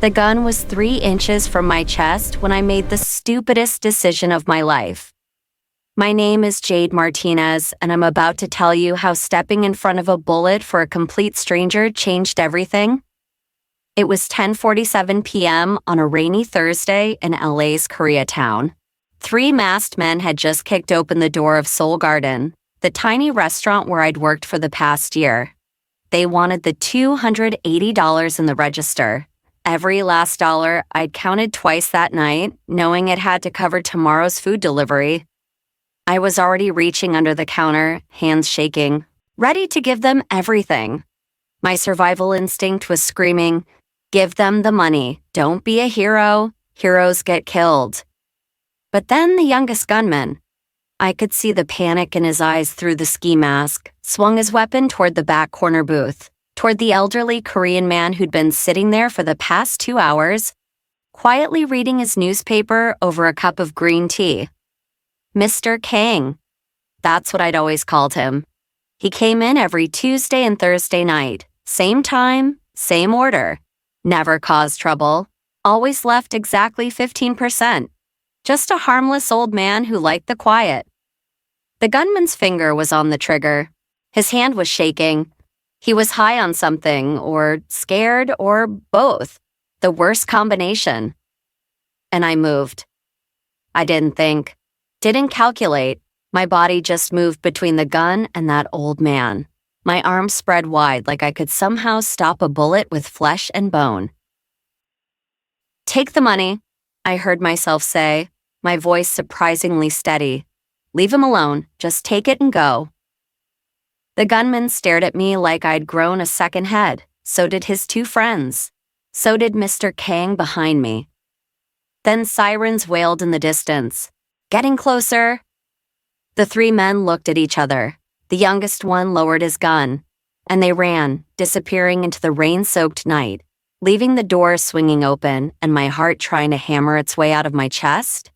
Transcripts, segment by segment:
The gun was 3 inches from my chest when I made the stupidest decision of my life. My name is Jade Martinez, and I'm about to tell you how stepping in front of a bullet for a complete stranger changed everything. It was 10:47 p.m. on a rainy Thursday in LA's Koreatown. 3 masked men had just kicked open the door of Seoul Garden, the tiny restaurant where I'd worked for the past year. They wanted the $280 in the register. Every last dollar I'd counted twice that night, knowing it had to cover tomorrow's food delivery. I was already reaching under the counter, hands shaking, ready to give them everything. My survival instinct was screaming, "Give them the money. Don't be a hero. Heroes get killed." But then the youngest gunman, I could see the panic in his eyes through the ski mask, swung his weapon toward the back corner booth, toward the elderly Korean man who'd been sitting there for the past 2 hours, quietly reading his newspaper over a cup of green tea. Mr. Kang. That's what I'd always called him. He came in every Tuesday and Thursday night, same time, same order. Never caused trouble, always left exactly 15%. Just a harmless old man who liked the quiet. The gunman's finger was on the trigger. His hand was shaking. He was high on something, or scared, or both. The worst combination. And I moved. I didn't think. Didn't calculate. My body just moved between the gun and that old man. My arms spread wide like I could somehow stop a bullet with flesh and bone. "Take the money," I heard myself say, my voice surprisingly steady. "Leave him alone. Just take it and go." The gunman stared at me like I'd grown a second head. So did his 2 friends. So did Mr. Kang behind me. Then sirens wailed in the distance. "Getting closer." The 3 men looked at each other. The youngest one lowered his gun, and they ran, disappearing into the rain-soaked night, leaving the door swinging open and my heart trying to hammer its way out of my chest.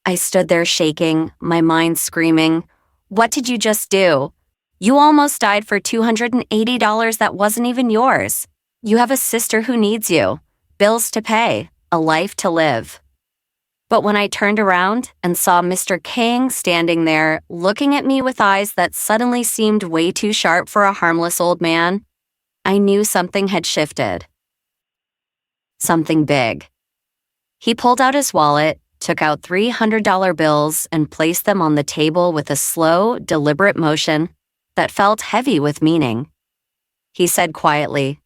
I stood there shaking, my mind screaming, "What did you just do? You almost died for $280 that wasn't even yours. You have a sister who needs you, bills to pay, a life to live." But when I turned around and saw Mr. Kang standing there, looking at me with eyes that suddenly seemed way too sharp for a harmless old man, I knew something had shifted. Something big. He pulled out his wallet, took out $300 bills, and placed them on the table with a slow, deliberate motion that felt heavy with meaning. He said quietly,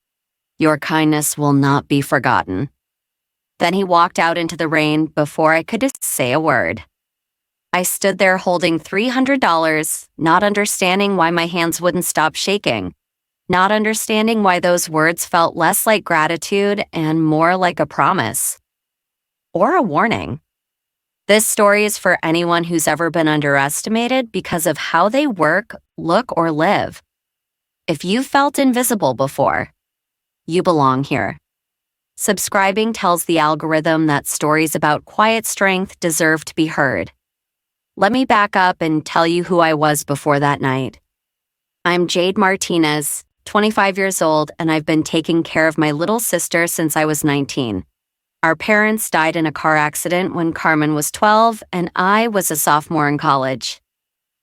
"Your kindness will not be forgotten." Then he walked out into the rain before I could say a word. I stood there holding $300, not understanding why my hands wouldn't stop shaking, not understanding why those words felt less like gratitude and more like a promise. Or a warning. This story is for anyone who's ever been underestimated because of how they work, look, or live. If you felt invisible before, you belong here. Subscribing tells the algorithm that stories about quiet strength deserve to be heard. Let me back up and tell you who I was before that night. I'm Jade Martinez, 25 years old, and I've been taking care of my little sister since I was 19. Our parents died in a car accident when Carmen was 12, and I was a sophomore in college.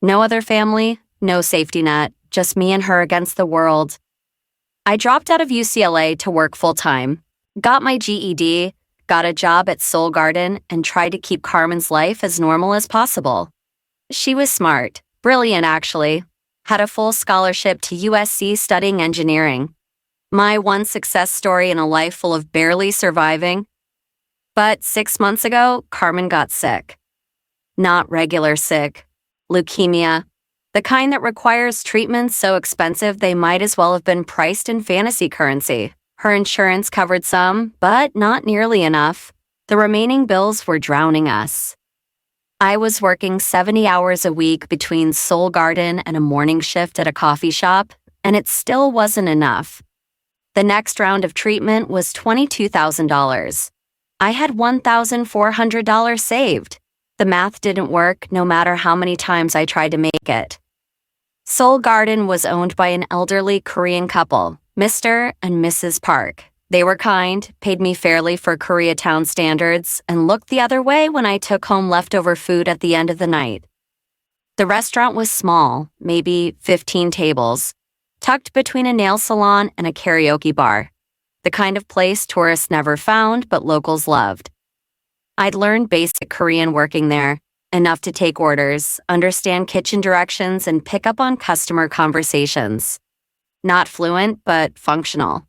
No other family, no safety net, just me and her against the world. I dropped out of UCLA to work full-time, got my GED, got a job at Seoul Garden, and tried to keep Carmen's life as normal as possible. She was smart, brilliant actually, had a full scholarship to USC studying engineering. My one success story in a life full of barely surviving. But 6 months ago, Carmen got sick. Not regular sick, leukemia, the kind that requires treatments so expensive they might as well have been priced in fantasy currency. Her insurance covered some, but not nearly enough. The remaining bills were drowning us. I was working 70 hours a week between Seoul Garden and a morning shift at a coffee shop, and it still wasn't enough. The next round of treatment was $22,000. I had $1,400 saved. The math didn't work no matter how many times I tried to make it. Seoul Garden was owned by an elderly Korean couple, Mr. and Mrs. Park. They were kind, paid me fairly for Koreatown standards, and looked the other way when I took home leftover food at the end of the night. The restaurant was small, maybe 15 tables, tucked between a nail salon and a karaoke bar, the kind of place tourists never found but locals loved. I'd learned basic Korean working there, enough to take orders, understand kitchen directions, and pick up on customer conversations. Not fluent, but functional.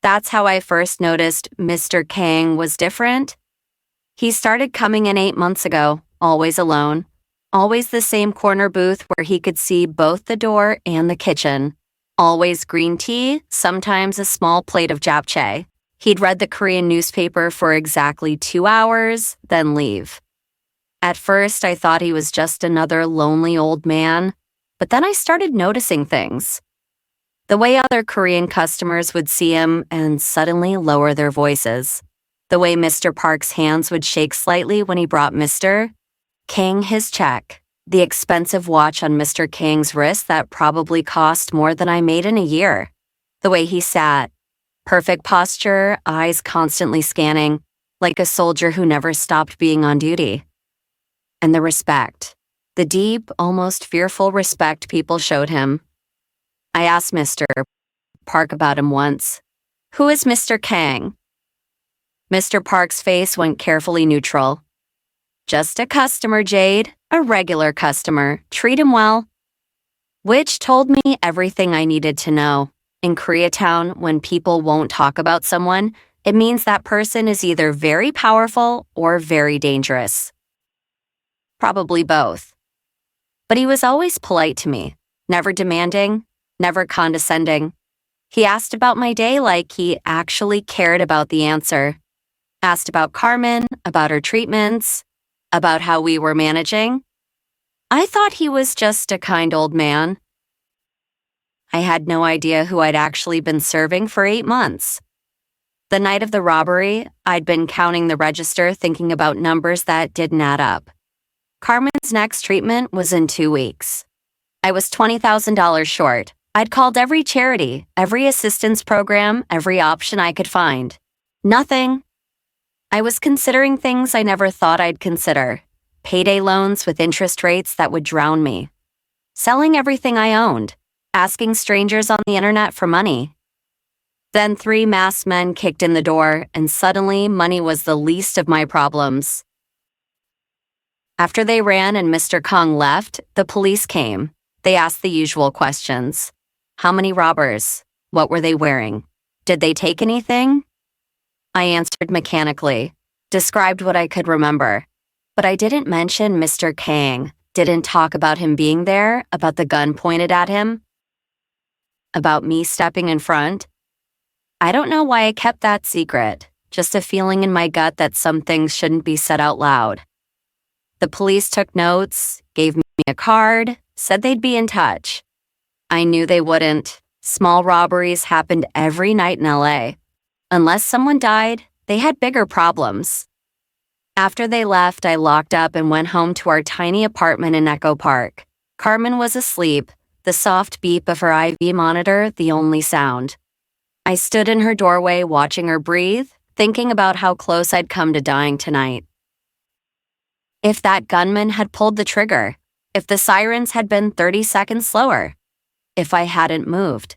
That's how I first noticed Mr. Kang was different. He started coming in 8 months ago, always alone, always the same corner booth where he could see both the door and the kitchen. Always green tea, sometimes a small plate of japchae. He'd read the Korean newspaper for exactly 2 hours, then leave. At first, I thought he was just another lonely old man, but then I started noticing things. The way other Korean customers would see him and suddenly lower their voices. The way Mr. Park's hands would shake slightly when he brought Mr. Kang his check. The expensive watch on Mr. Kang's wrist that probably cost more than I made in a year. The way he sat. Perfect posture, eyes constantly scanning, like a soldier who never stopped being on duty. And the respect. The deep, almost fearful respect people showed him. I asked Mr. Park about him once. "Who is Mr. Kang?" Mr. Park's face went carefully neutral. "Just a customer, Jade. A regular customer. Treat him well." Which told me everything I needed to know. In Koreatown, when people won't talk about someone, it means that person is either very powerful or very dangerous. Probably both. But he was always polite to me, never demanding, never condescending. He asked about my day like he actually cared about the answer. Asked about Carmen, about her treatments, about how we were managing. I thought he was just a kind old man. I had no idea who I'd actually been serving for 8 months. The night of the robbery, I'd been counting the register thinking about numbers that didn't add up. Carmen's next treatment was in 2 weeks. I was $20,000 short. I'd called every charity, every assistance program, every option I could find. Nothing. I was considering things I never thought I'd consider. Payday loans with interest rates that would drown me. Selling everything I owned. Asking strangers on the internet for money. Then 3 masked men kicked in the door, and suddenly money was the least of my problems. After they ran and Mr. Kang left, the police came. They asked the usual questions. How many robbers? What were they wearing? Did they take anything? I answered mechanically, described what I could remember. But I didn't mention Mr. Kang, didn't talk about him being there, about the gun pointed at him, about me stepping in front. I don't know why I kept that secret, just a feeling in my gut that some things shouldn't be said out loud. The police took notes, gave me a card, said they'd be in touch. I knew they wouldn't. Small robberies happened every night in LA. Unless someone died, they had bigger problems. After they left, I locked up and went home to our tiny apartment in Echo Park. Carmen was asleep, the soft beep of her IV monitor the only sound. I stood in her doorway watching her breathe, thinking about how close I'd come to dying tonight. If that gunman had pulled the trigger, if the sirens had been 30 seconds slower, if I hadn't moved,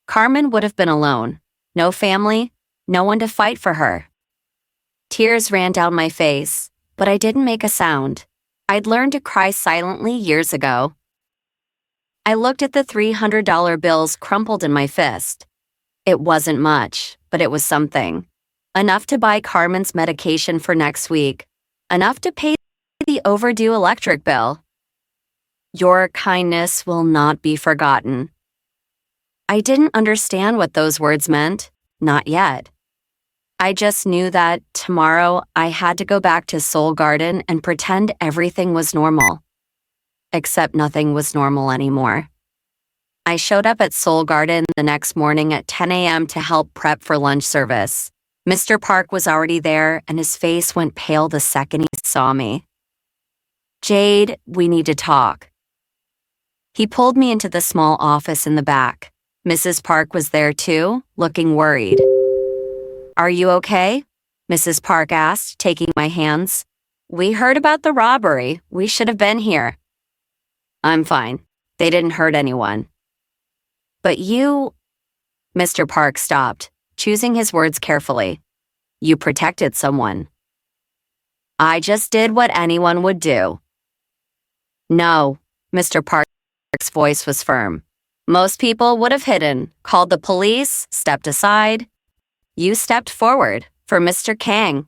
Carmen would have been alone. No family, no one to fight for her. Tears ran down my face, but I didn't make a sound. I'd learned to cry silently years ago. I looked at the $300 bills crumpled in my fist. It wasn't much, but it was something. Enough to buy Carmen's medication for next week. Enough to pay the overdue electric bill. Your kindness will not be forgotten. I didn't understand what those words meant, not yet. I just knew that tomorrow I had to go back to Soul Garden and pretend everything was normal. Except nothing was normal anymore. I showed up at Soul Garden the next morning at 10 a.m. to help prep for lunch service. Mr. Park was already there, and his face went pale the second he saw me. "Jade, we need to talk." He pulled me into the small office in the back. Mrs. Park was there too, looking worried. Are you okay? Mrs. Park asked, taking my hands. We heard about the robbery. We should have been here. I'm fine. They didn't hurt anyone. But you... Mr. Park stopped, choosing his words carefully. You protected someone. I just did what anyone would do. No, Mr. Park's voice was firm. Most people would have hidden, called the police, stepped aside. You stepped forward for Mr. Kang.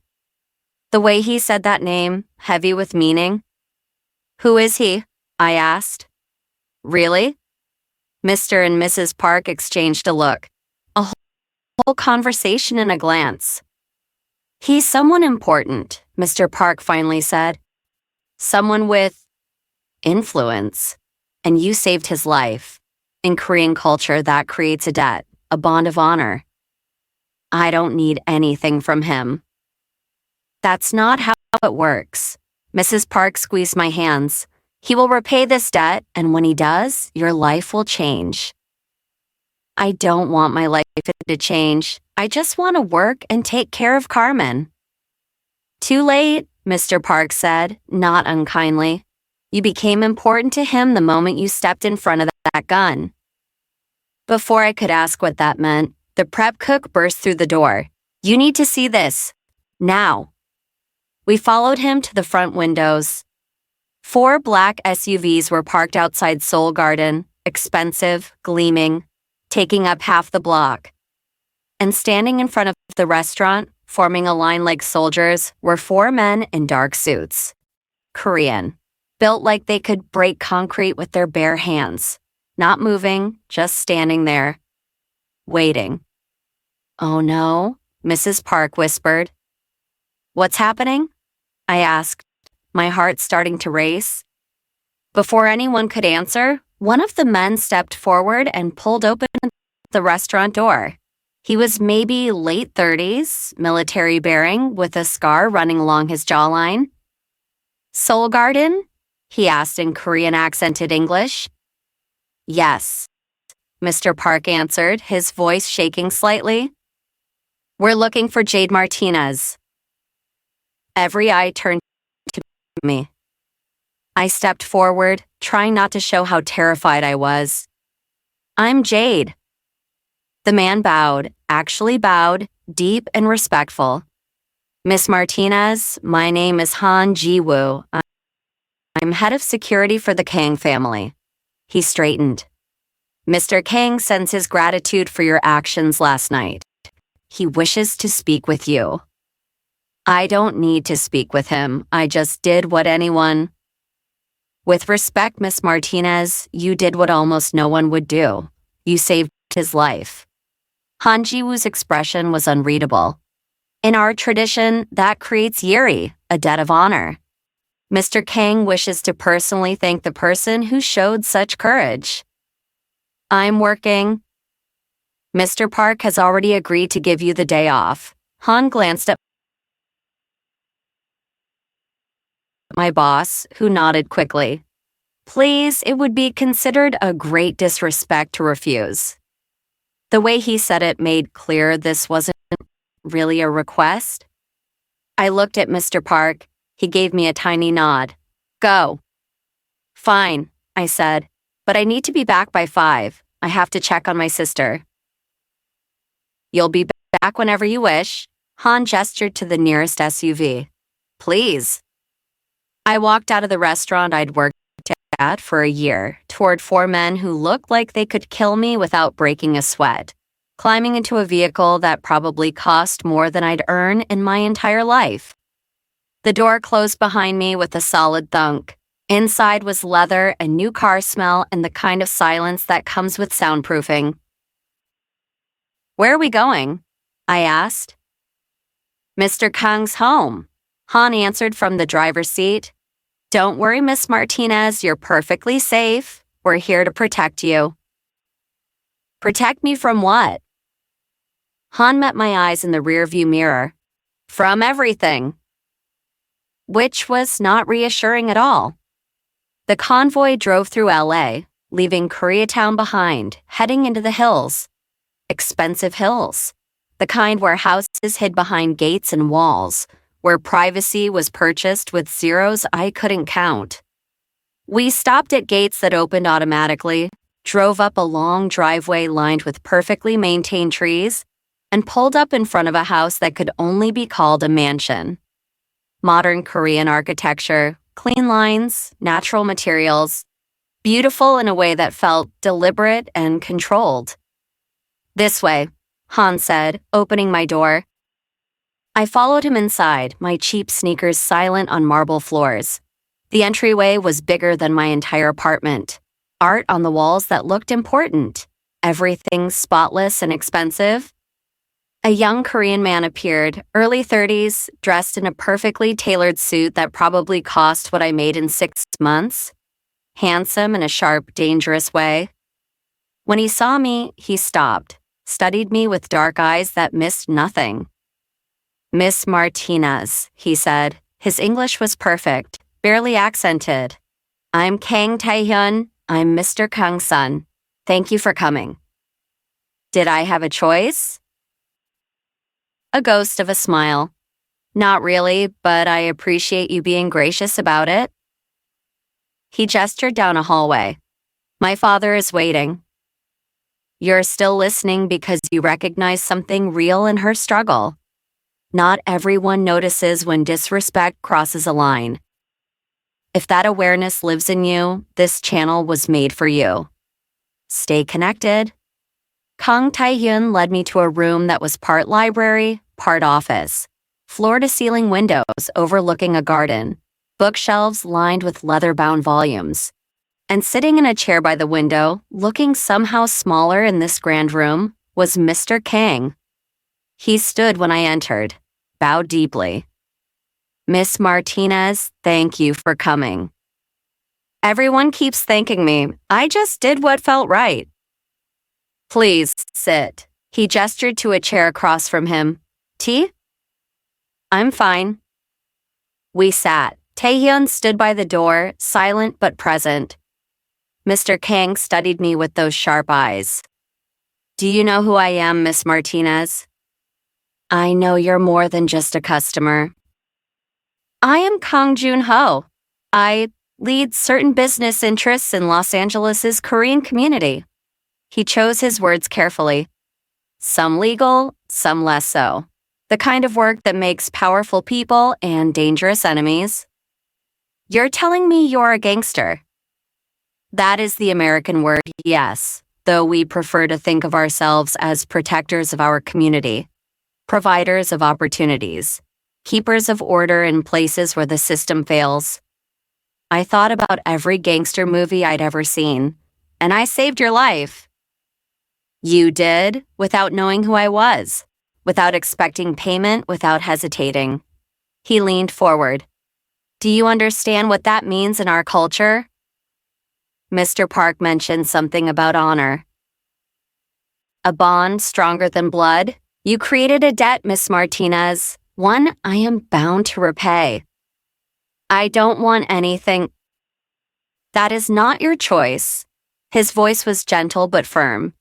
The way he said that name, heavy with meaning. Who is he? I asked. Really? Mr. and Mrs. Park exchanged a look, a whole conversation in a glance. He's someone important, Mr. Park finally said. Someone with influence. And you saved his life. In Korean culture, that creates a debt, a bond of honor. I don't need anything from him. That's not how it works. Mrs. Park squeezed my hands. He will repay this debt, and when he does, your life will change. I don't want my life to change. I just want to work and take care of Carmen. Too late, Mr. Park said, not unkindly. You became important to him the moment you stepped in front of that gun. Before I could ask what that meant, the prep cook burst through the door. You need to see this. Now. We followed him to the front windows. 4 black SUVs were parked outside Seoul Garden, expensive, gleaming, taking up half the block. And standing in front of the restaurant, forming a line like soldiers, were 4 men in dark suits. Korean, built like they could break concrete with their bare hands. Not moving, just standing there. Waiting. Oh no, Mrs. Park whispered. What's happening? I asked, my heart starting to race. Before anyone could answer, one of the men stepped forward and pulled open the restaurant door. He was maybe late 30s, military bearing, with a scar running along his jawline. Seoul Garden? He asked in Korean accented English. Yes, Mr. Park answered, his voice shaking slightly. We're looking for Jade Martinez. Every eye turned to me. I stepped forward, trying not to show how terrified I was. I'm Jade. The man bowed, actually bowed, deep and respectful. Miss Martinez, my name is Han Ji-woo. I'm head of security for the Kang family. He straightened. Mr. Kang sends his gratitude for your actions last night. He wishes to speak with you. I don't need to speak with him. I just did what anyone... With respect, Miss Martinez, you did what almost no one would do. You saved his life. Han Ji-woo's expression was unreadable. In our tradition, that creates yeri, a debt of honor. Mr. Kang wishes to personally thank the person who showed such courage. I'm working. Mr. Park has already agreed to give you the day off. Han glanced at my boss, who nodded quickly. Please, it would be considered a great disrespect to refuse. The way he said it made clear this wasn't really a request. I looked at Mr. Park. He gave me a tiny nod. Go. Fine, I said, but I need to be back by 5. I have to check on my sister. You'll be back whenever you wish. Han gestured to the nearest SUV. Please. I walked out of the restaurant I'd worked at for a year, toward 4 men who looked like they could kill me without breaking a sweat, climbing into a vehicle that probably cost more than I'd earn in my entire life. The door closed behind me with a solid thunk. Inside was leather and new car smell and the kind of silence that comes with soundproofing. Where are we going? I asked. Mr. Kang's home, Han answered from the driver's seat. Don't worry, Miss Martinez, you're perfectly safe. We're here to protect you. Protect me from what? Han met my eyes in the rearview mirror. From everything. Which was not reassuring at all. The convoy drove through LA, leaving Koreatown behind, heading into the hills. Expensive hills. the kind where houses hid behind gates and walls, where privacy was purchased with zeros I couldn't count. We stopped at gates that opened automatically, drove up a long driveway lined with perfectly maintained trees, and pulled up in front of a house that could only be called a mansion. Modern Korean architecture, clean lines, natural materials, beautiful in a way that felt deliberate and controlled. "This way," Han said, opening my door. I followed him inside, my cheap sneakers silent on marble floors. The entryway was bigger than my entire apartment. Art on the walls that looked important. Everything spotless and expensive. A young Korean man appeared, early 30s, dressed in a perfectly tailored suit that probably cost what I made in 6 months. Handsome in a sharp, dangerous way. When he saw me, he stopped, studied me with dark eyes that missed nothing. "Miss Martinez," he said. His English was perfect, barely accented. "I'm Kang Taehyun. I'm Mr. Kang's son. Thank you for coming." Did I have a choice? A ghost of a smile. "Not really, but I appreciate you being gracious about it." He gestured down a hallway. "My father is waiting." You're still listening because you recognize something real in her struggle. Not everyone notices when disrespect crosses a line. If that awareness lives in you, this channel was made for you. Stay connected. Kang Taehyun led me to a room that was part library, part office. Floor-to-ceiling windows overlooking a garden. Bookshelves lined with leather-bound volumes. And sitting in a chair by the window, looking somehow smaller in this grand room, was Mr. Kang. He stood when I entered, bowed deeply. "Miss Martinez, thank you for coming." Everyone keeps thanking me. I just did what felt right. "Please, sit." He gestured to a chair across from him. "Tea?" "I'm fine." We sat. Taehyun stood by the door, silent but present. Mr. Kang studied me with those sharp eyes. "Do you know who I am, Miss Martinez?" "I know you're more than just a customer." "I am Kang Jun-ho. I lead certain business interests in Los Angeles' Korean community." He chose his words carefully. Some legal, some less so. The kind of work that makes powerful people and dangerous enemies. "You're telling me you're a gangster?" That is the American word, yes, though we prefer to think of ourselves as protectors of our community, providers of opportunities, keepers of order in places where the system fails. I thought about every gangster movie I'd ever seen, and I saved your life. You did, without knowing who I was, without expecting payment, without hesitating. He leaned forward. "Do you understand what that means in our culture?" Mr. Park mentioned something about honor. "A bond stronger than blood? You created a debt, Miss Martinez, one I am bound to repay. I don't want anything." "That is not your choice." His voice was gentle but firm.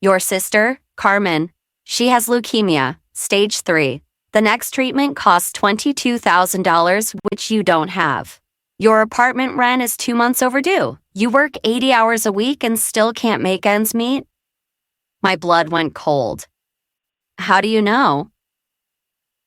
"Your sister, Carmen, she has leukemia, stage 3. The next treatment costs $22,000, which you don't have. Your apartment rent is 2 months overdue. You work 80 hours a week and still can't make ends meet." My blood went cold. "How do you know?"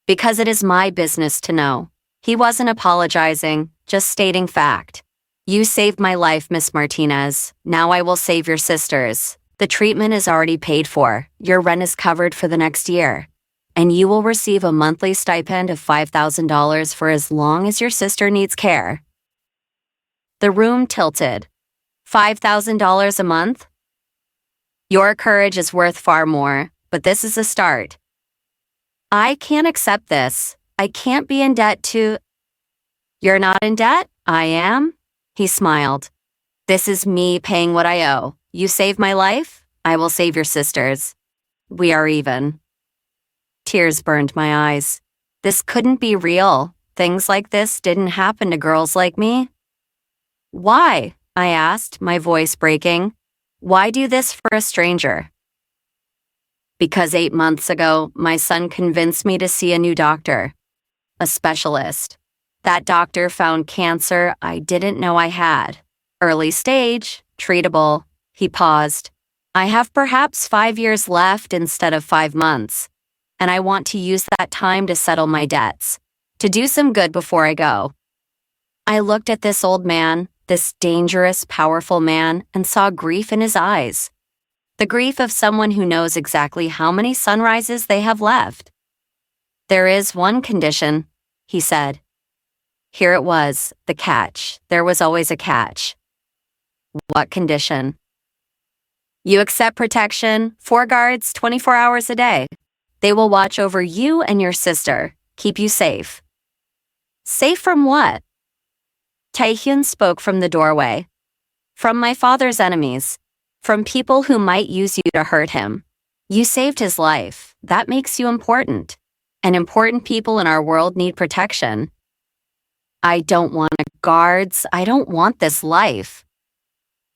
"Because it is my business to know." He wasn't apologizing, just stating fact. "You saved my life, Miss Martinez. Now I will save your sister's. The treatment is already paid for. Your rent is covered for the next year. And you will receive a monthly stipend of $5,000 for as long as your sister needs care." The room tilted. $5,000 a month? Your courage is worth far more, but this is a start. I can't accept this. I can't be in debt to... You're not in debt? I am? He smiled. This is me paying what I owe. You save my life, I will save your sister's. We are even. Tears burned my eyes. This couldn't be real. Things like this didn't happen to girls like me. Why? I asked, my voice breaking. Why do this for a stranger? Because 8 months ago, my son convinced me to see a new doctor, a specialist. That doctor found cancer I didn't know I had. Early stage, treatable. He paused. I have perhaps 5 years left instead of 5 months, and I want to use that time to settle my debts, to do some good before I go. I looked at this old man, this dangerous, powerful man, and saw grief in his eyes. The grief of someone who knows exactly how many sunrises they have left. There is one condition, he said. Here it was, the catch. There was always a catch. What condition? You accept protection, 4 guards, 24 hours a day. They will watch over you and your sister, keep you safe. Safe from what? Taehyun spoke from the doorway. From my father's enemies. From people who might use you to hurt him. You saved his life. That makes you important. And important people in our world need protection. I don't want guards. I don't want this life.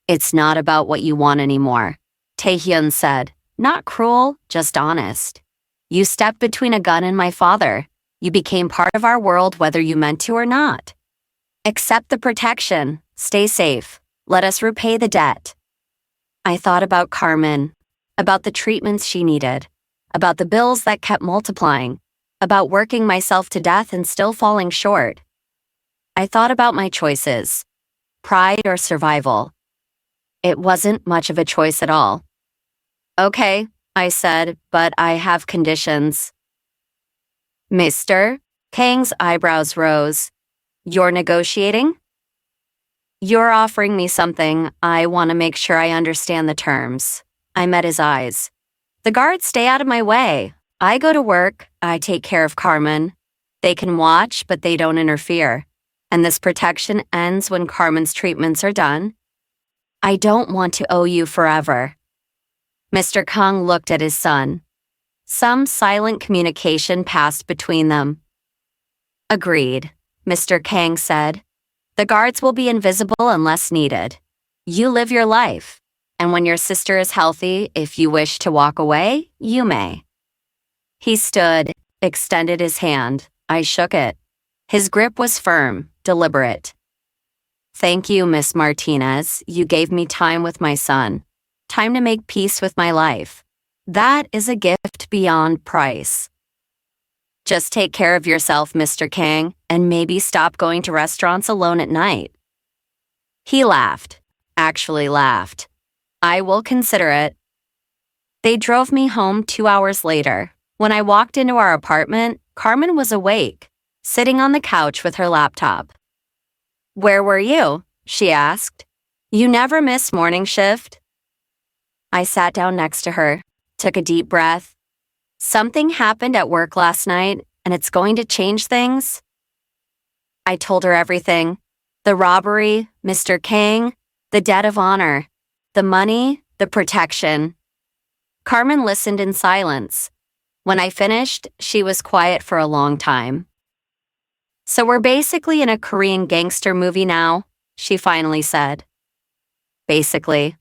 It's not about what you want anymore, Taehyun said. Not cruel, just honest. You stepped between a gun and my father. You became part of our world whether you meant to or not. Accept the protection. Stay safe. Let us repay the debt. I thought about Carmen, about the treatments she needed, about the bills that kept multiplying, about working myself to death and still falling short. I thought about my choices, pride or survival. It wasn't much of a choice at all. Okay, I said, but I have conditions. Mister, Kang's eyebrows rose. You're negotiating? You're offering me something. I want to make sure I understand the terms. I met his eyes. The guards stay out of my way. I go to work. I take care of Carmen. They can watch, but they don't interfere. And this protection ends when Carmen's treatments are done. I don't want to owe you forever. Mr. Kang looked at his son. Some silent communication passed between them. Agreed, Mr. Kang said. The guards will be invisible unless needed. You live your life, and when your sister is healthy, if you wish to walk away, you may. He stood, extended his hand. I shook it. His grip was firm, deliberate. Thank you, Miss Martinez. You gave me time with my son. Time to make peace with my life. That is a gift beyond price. Just take care of yourself, Mr. Kang, and maybe stop going to restaurants alone at night. He laughed, actually laughed. I will consider it. They drove me home 2 hours later. When I walked into our apartment, Carmen was awake, sitting on the couch with her laptop. Where were you? She asked. You never miss morning shift? I sat down next to her, took a deep breath. Something happened at work last night, and it's going to change things. I told her everything. The robbery, Mr. Kang, the debt of honor, the money, the protection. Carmen listened in silence. When I finished, she was quiet for a long time. So we're basically in a Korean gangster movie now, she finally said. Basically.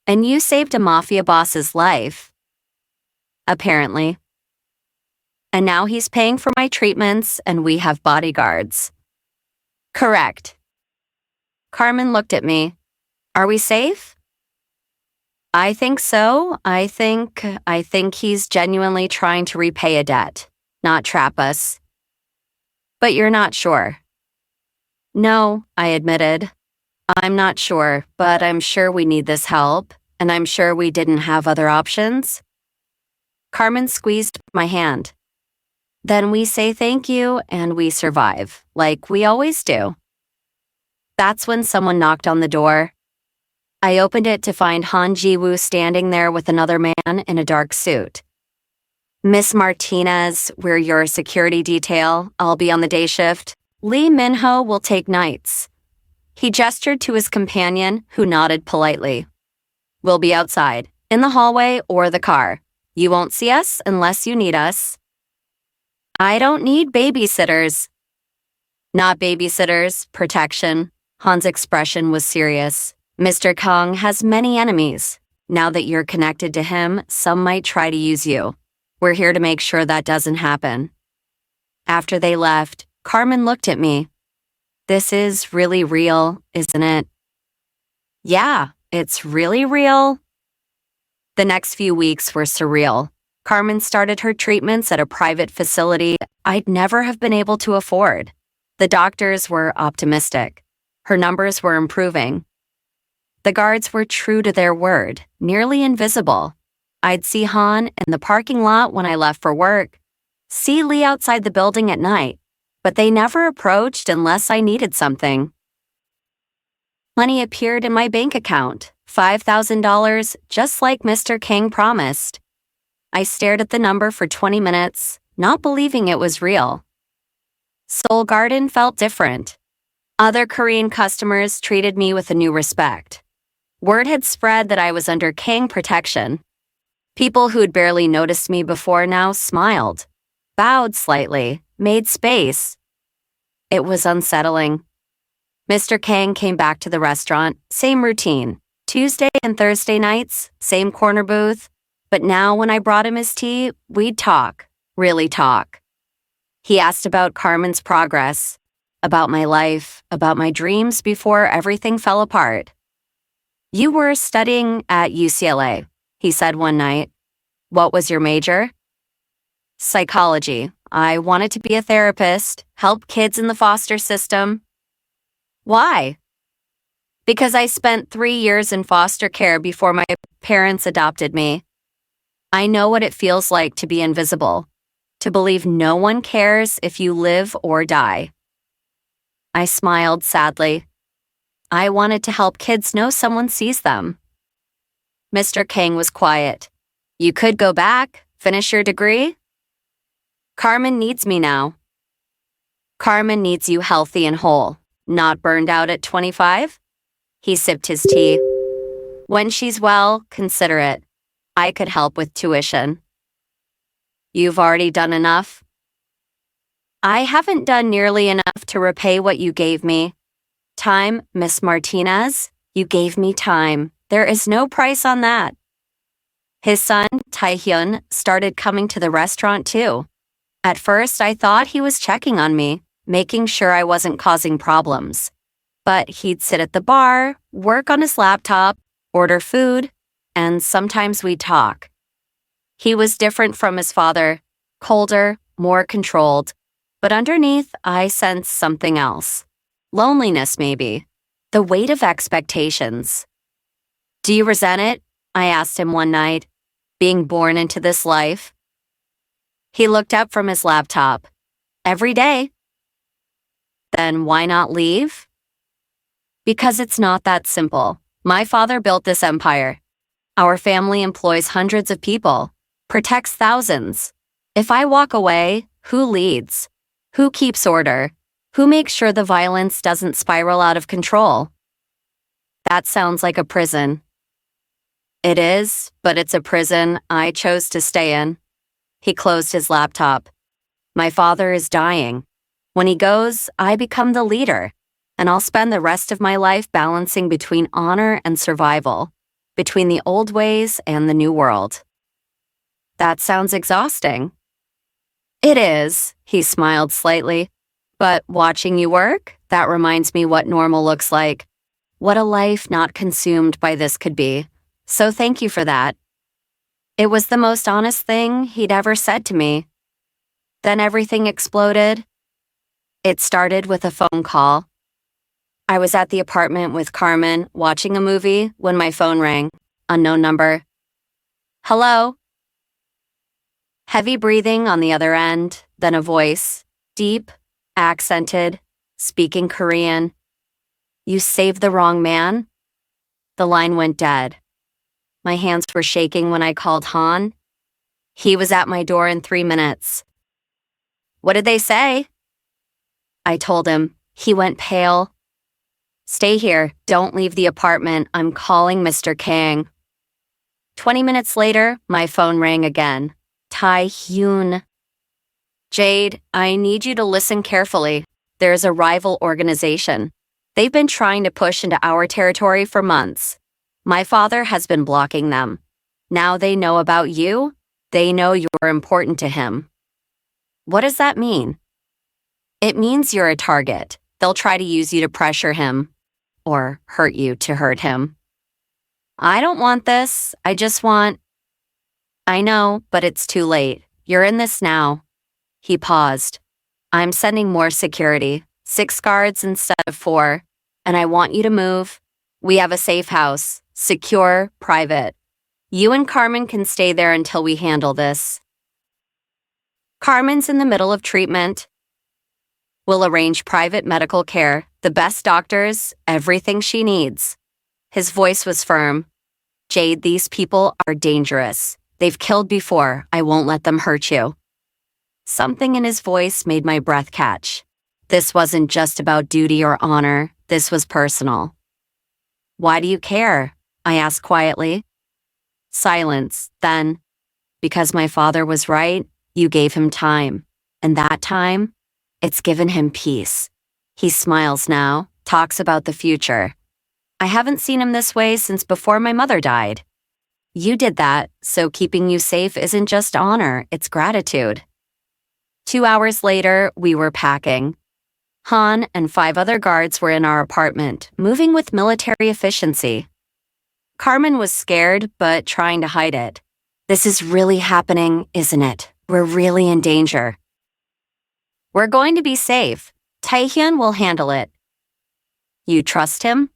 And you saved a mafia boss's life. Apparently. And now he's paying for my treatments and we have bodyguards. Correct. Carmen looked at me. Are we safe? I think so. I think he's genuinely trying to repay a debt, not trap us. But you're not sure. No, I admitted. I'm not sure, but I'm sure we need this help, and I'm sure we didn't have other options. Carmen squeezed my hand. Then we say thank you and we survive, like we always do. That's when someone knocked on the door. I opened it to find Han Ji-woo standing there with another man in a dark suit. Miss Martinez, we're your security detail. I'll be on the day shift. Lee Min-ho will take nights. He gestured to his companion, who nodded politely. We'll be outside, in the hallway or the car. You won't see us unless you need us. I don't need babysitters. Not babysitters, protection. Han's expression was serious. Mr. Kang has many enemies. Now that you're connected to him, some might try to use you. We're here to make sure that doesn't happen." After they left, Carmen looked at me. "This is really real, isn't it?" "Yeah, it's really real." The next few weeks were surreal. Carmen started her treatments at a private facility I'd never have been able to afford. The doctors were optimistic. Her numbers were improving. The guards were true to their word, nearly invisible. I'd see Han in the parking lot when I left for work, see Lee outside the building at night, but they never approached unless I needed something. Money appeared in my bank account, $5,000, just like Mr. King promised. I stared at the number for 20 minutes, not believing it was real. Seoul Garden felt different. Other Korean customers treated me with a new respect. Word had spread that I was under Kang protection. People who'd barely noticed me before now smiled, bowed slightly, made space. It was unsettling. Mr. Kang came back to the restaurant, same routine. Tuesday and Thursday nights, same corner booth. But now when I brought him his tea, we'd talk, really talk. He asked about Carmen's progress, about my life, about my dreams before everything fell apart. "You were studying at UCLA," he said one night. "What was your major?" "Psychology. I wanted to be a therapist, help kids in the foster system." "Why?" "Because I spent 3 years in foster care before my parents adopted me. I know what it feels like to be invisible, to believe no one cares if you live or die." I smiled sadly. I wanted to help kids know someone sees them. Mr. Kang was quiet. "You could go back, finish your degree." "Carmen needs me now." "Carmen needs you healthy and whole, not burned out at 25? He sipped his tea. "When she's well, consider it. I could help with tuition." "You've already done enough?" "I haven't done nearly enough to repay what you gave me. Time, Miss Martinez. You gave me time. There is no price on that." His son, Taehyun, started coming to the restaurant too. At first, I thought he was checking on me, making sure I wasn't causing problems. But he'd sit at the bar, work on his laptop, order food, and sometimes we'd talk. He was different from his father, colder, more controlled. But underneath, I sensed something else. Loneliness, maybe. The weight of expectations. "Do you resent it?" I asked him one night. "Being born into this life?" He looked up from his laptop. "Every day." "Then why not leave?" "Because it's not that simple. My father built this empire. Our family employs hundreds of people, protects thousands. If I walk away, who leads? Who keeps order? Who makes sure the violence doesn't spiral out of control?" "That sounds like a prison." "It is, but it's a prison I chose to stay in." He closed his laptop. "My father is dying. When he goes, I become the leader, and I'll spend the rest of my life balancing between honor and survival, between the old ways and the new world." "That sounds exhausting." "It is," he smiled slightly. "But watching you work, that reminds me what normal looks like. What a life not consumed by this could be. So thank you for that." It was the most honest thing he'd ever said to me. Then everything exploded. It started with a phone call. I was at the apartment with Carmen, watching a movie, when my phone rang. Unknown number. "Hello?" Heavy breathing on the other end, then a voice, deep, accented, speaking Korean. "You saved the wrong man?" The line went dead. My hands were shaking when I called Han. He was at my door in 3 minutes. "What did they say?" I told him. He went pale. "Stay here. Don't leave the apartment. I'm calling Mr. Kang." 20 minutes later, my phone rang again. Tae-hyun. "Jade, I need you to listen carefully. There's a rival organization. They've been trying to push into our territory for months. My father has been blocking them. Now they know about you. They know you're important to him. What does that mean? It means you're a target. They'll try to use you to pressure him or hurt you to hurt him. I don't want this. I just want... I know, but it's too late. You're in this now. He paused. I'm sending more security, 6 guards instead of 4, and I want you to move. We have a safe house, secure, private. You and Carmen can stay there until we handle this. Carmen's in the middle of treatment. We'll arrange private medical care, the best doctors, everything she needs. His voice was firm. Jade, these people are dangerous. They've killed before. I won't let them hurt you. Something in his voice made my breath catch. This wasn't just about duty or honor. This was personal. Why do you care? I asked quietly. Silence. Then, because my father was right, you gave him time. And that time, it's given him peace. He smiles now, talks about the future. I haven't seen him this way since before my mother died. You did that, so keeping you safe isn't just honor, it's gratitude. 2 hours later, we were packing. Han and 5 other guards were in our apartment, moving with military efficiency. Carmen was scared, but trying to hide it. This is really happening, isn't it? We're really in danger. We're going to be safe. Taehyun will handle it. You trust him?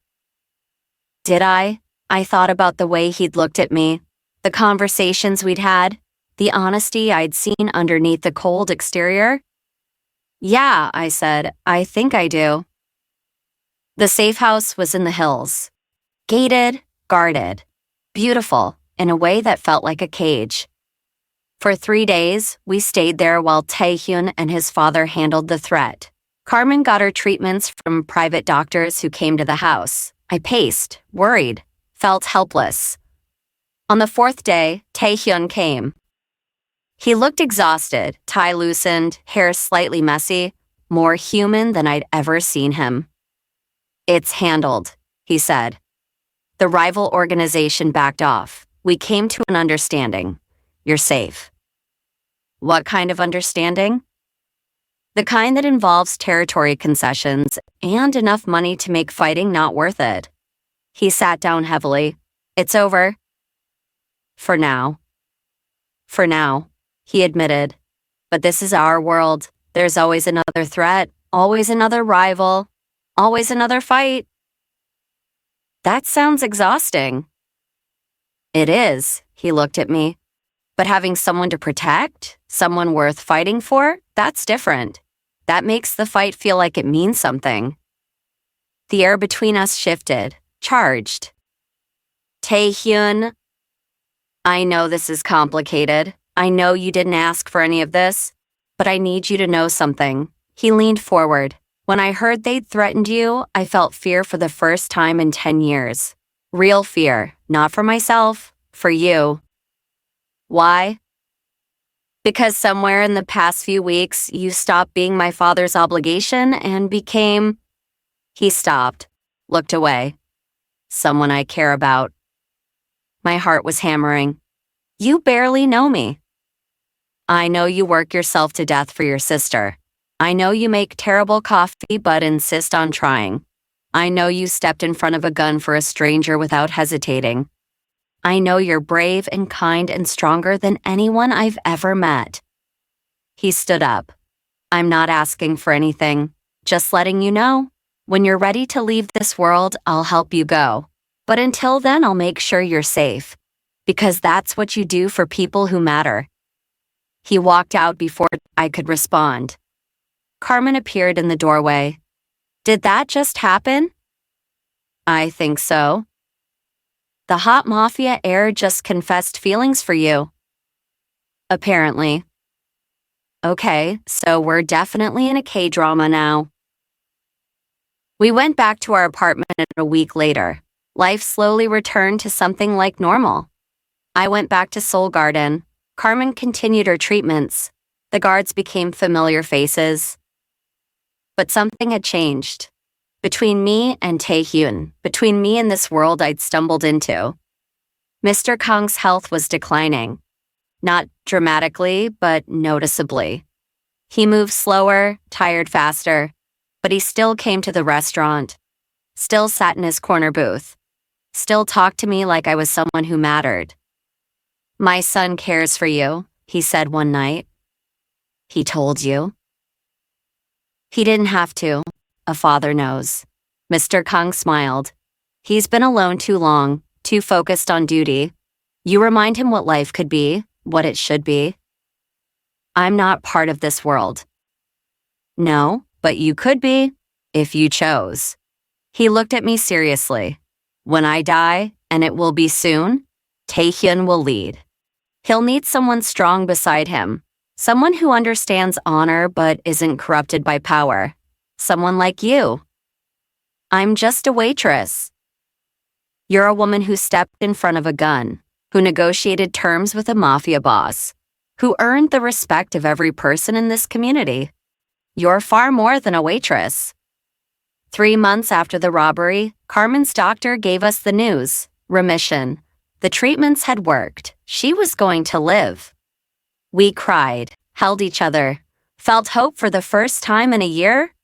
Did I? I thought about the way he'd looked at me, the conversations we'd had, the honesty I'd seen underneath the cold exterior. Yeah, I said, I think I do. The safe house was in the hills. Gated, guarded, beautiful, in a way that felt like a cage. For 3 days, we stayed there while Taehyun and his father handled the threat. Carmen got her treatments from private doctors who came to the house. I paced, worried, felt helpless. On the 4th day, Taehyun came. He looked exhausted, tie loosened, hair slightly messy, more human than I'd ever seen him. It's handled, he said. The rival organization backed off. We came to an understanding. You're safe. What kind of understanding? The kind that involves territory concessions and enough money to make fighting not worth it. He sat down heavily. It's over. For now. For now, he admitted. But this is our world. There's always another threat, always another rival, always another fight. That sounds exhausting. It is, he looked at me. But having someone to protect, someone worth fighting for, that's different. That makes the fight feel like it means something. The air between us shifted, charged. Taehyun, I know this is complicated. I know you didn't ask for any of this, but I need you to know something. He leaned forward. When I heard they'd threatened you, I felt fear for the first time in 10 years. Real fear, not for myself, for you. Why? Because somewhere in the past few weeks, you stopped being my father's obligation and became... He stopped, looked away. Someone I care about. My heart was hammering. You barely know me. I know you work yourself to death for your sister. I know you make terrible coffee but insist on trying. I know you stepped in front of a gun for a stranger without hesitating. I know you're brave and kind and stronger than anyone I've ever met. He stood up. I'm not asking for anything, just letting you know. When you're ready to leave this world, I'll help you go. But until then, I'll make sure you're safe. Because that's what you do for people who matter. He walked out before I could respond. Carmen appeared in the doorway. Did that just happen? I think so. The hot mafia heir just confessed feelings for you. Apparently. Okay, so we're definitely in a K-drama now. We went back to our apartment a week later. Life slowly returned to something like normal. I went back to Seoul Garden. Carmen continued her treatments. The guards became familiar faces. But something had changed. Between me and Taehyun, between me and this world I'd stumbled into. Mr. Kang's health was declining. Not dramatically, but noticeably. He moved slower, tired faster, but he still came to the restaurant, still sat in his corner booth, still talked to me like I was someone who mattered. "My son cares for you," he said one night. "He told you?" "He didn't have to. A father knows." Mr. Kang smiled. "He's been alone too long, too focused on duty. You remind him what life could be, what it should be." "I'm not part of this world." "No, but you could be, if you chose." He looked at me seriously. "When I die, and it will be soon, Taehyun will lead. He'll need someone strong beside him, someone who understands honor but isn't corrupted by power. Someone like you." "I'm just a waitress." "You're a woman who stepped in front of a gun, who negotiated terms with a mafia boss, who earned the respect of every person in this community. You're far more than a waitress." 3 months after the robbery, Carmen's doctor gave us the news: remission. The treatments had worked. She was going to live. We cried, held each other, felt hope for the first time in a year.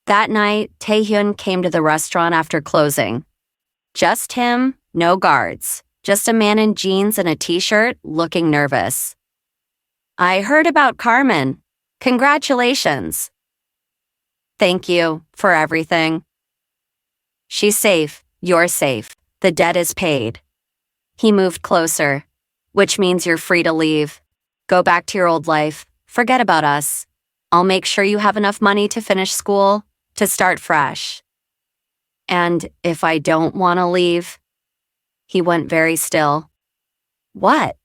That night, Taehyun came to the restaurant after closing. Just him, no guards, just a man in jeans and a t-shirt looking nervous. "I heard about Carmen. Congratulations." "Thank you for everything." "She's safe. You're safe. The debt is paid." He moved closer. "Which means you're free to leave. Go back to your old life. Forget about us. I'll make sure you have enough money to finish school, to start fresh." "And if I don't want to leave?" He went very still. "What?"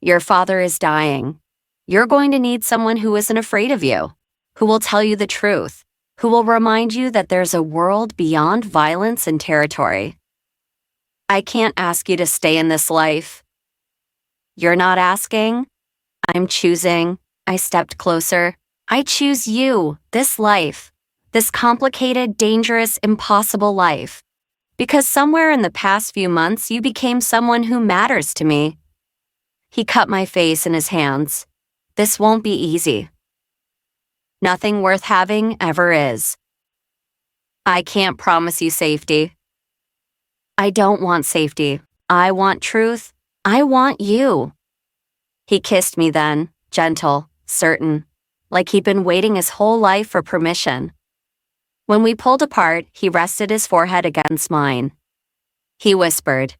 "Your father is dying. You're going to need someone who isn't afraid of you, who will tell you the truth, who will remind you that there's a world beyond violence and territory. I can't ask you to stay in this life." "You're not asking. I'm choosing." I stepped closer. "I choose you, this life, this complicated, dangerous, impossible life. Because somewhere in the past few months, you became someone who matters to me." He cut my face in his hands. "This won't be easy." "Nothing worth having ever is." "I can't promise you safety." "I don't want safety. I want truth. I want you." He kissed me then, gentle, certain, like he'd been waiting his whole life for permission. When we pulled apart, he rested his forehead against mine. He whispered,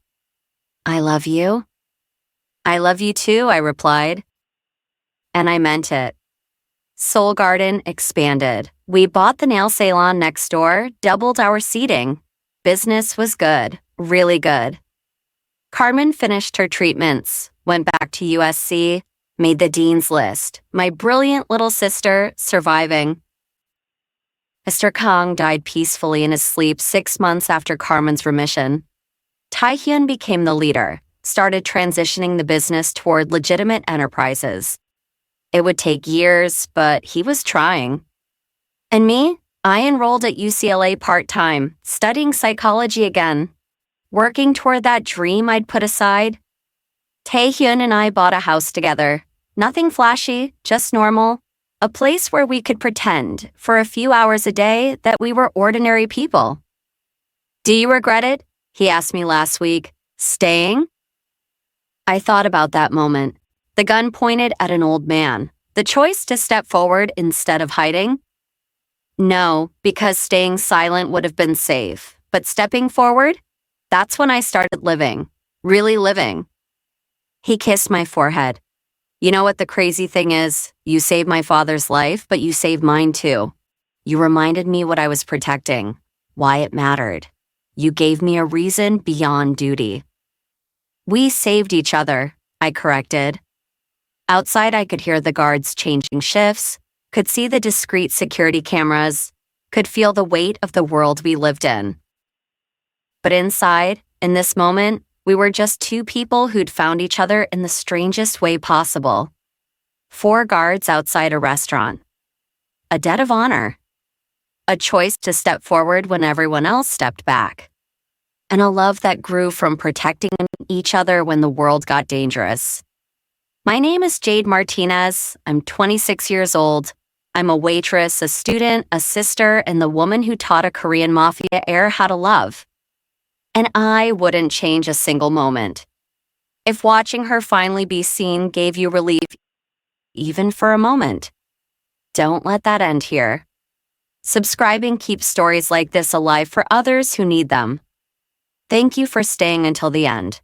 "I love you." "I love you too," I replied. And I meant it. Soul Garden expanded. We bought the nail salon next door, doubled our seating. Business was good, really good. Carmen finished her treatments, went back to USC, made the dean's list. My brilliant little sister surviving. Mr. Kang died peacefully in his sleep 6 months after Carmen's remission. Taehyun became the leader, started transitioning the business toward legitimate enterprises. It would take years, but he was trying. And me? I enrolled at UCLA part-time, studying psychology again, working toward that dream I'd put aside. Taehyun and I bought a house together. Nothing flashy, just normal. A place where we could pretend, for a few hours a day, that we were ordinary people. "Do you regret it?" he asked me last week. "Staying?" I thought about that moment. The gun pointed at an old man. The choice to step forward instead of hiding? No, because staying silent would have been safe. But stepping forward? That's when I started living. Really living. He kissed my forehead. "You know what the crazy thing is? You saved my father's life, but you saved mine too. You reminded me what I was protecting, why it mattered. You gave me a reason beyond duty." "We saved each other," I corrected. Outside, I could hear the guards changing shifts, could see the discreet security cameras, could feel the weight of the world we lived in. But inside, in this moment, we were just two people who'd found each other in the strangest way possible. 4 guards outside a restaurant. A debt of honor. a choice to step forward when everyone else stepped back, and a love that grew from protecting each other when the world got dangerous. My name is Jade Martinez. I'm 26 years old. I'm a waitress, a student, a sister, and the woman who taught a Korean Mafia heir how to love. And I wouldn't change a single moment. If watching her finally be seen gave you relief, even for a moment, don't let that end here. Subscribing keeps stories like this alive for others who need them. Thank you for staying until the end.